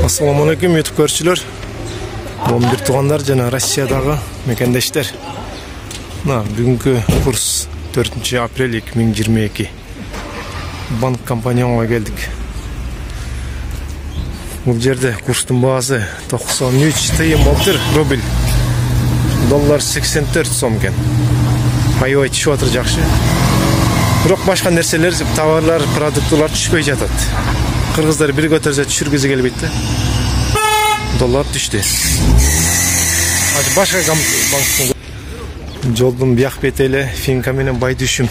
Assalamu alaikum YouTube көрүүчүлөр. Момбир туугандар жана Россиядагы мекендештер. Бүгүнкү курс 4 апрель 2022. Банк компанияга келдик. Бул жерде курстун баасы 93 тыйын болуптур, рубль. Доллар 84 сом экен. Аябай түшүп атыр, жакшы. Бирок башка нерселер, товарлар, продуктылар түшпөй жатат. Кыргыздар бир көтөрсө түшүргүзү келбейт да. Доллар түштү. Башка банктын жолдун бияк бети эле Финка менен Байдүшүм.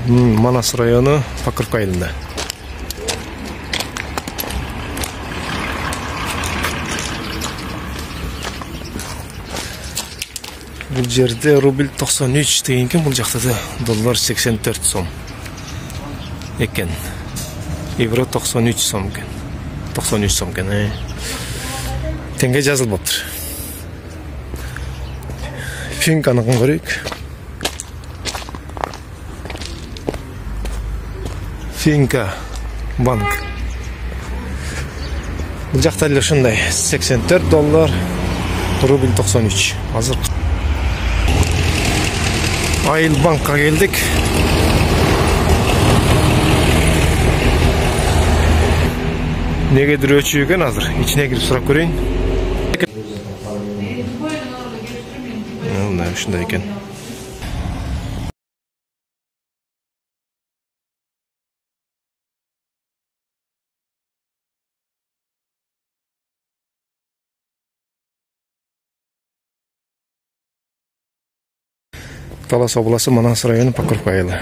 Манас району, Покровка айылында. Бул жерде рубль 93 деген экен, бул жакта да доллар 84 сом экен. Евро 93 сом экен. 93 сом экен. Теңге жазылып отур. Финканы көрөйүк. Финка банк. Бул жакта эле ушундай 84 доллар, рубль 93. Азыр Айыл банкка келдик. Негедир өчүү экен азыр. Ичине кирип сурап көрөйүн. Мына ушундай экен. Талас областы, Манас району, Покровка айылы.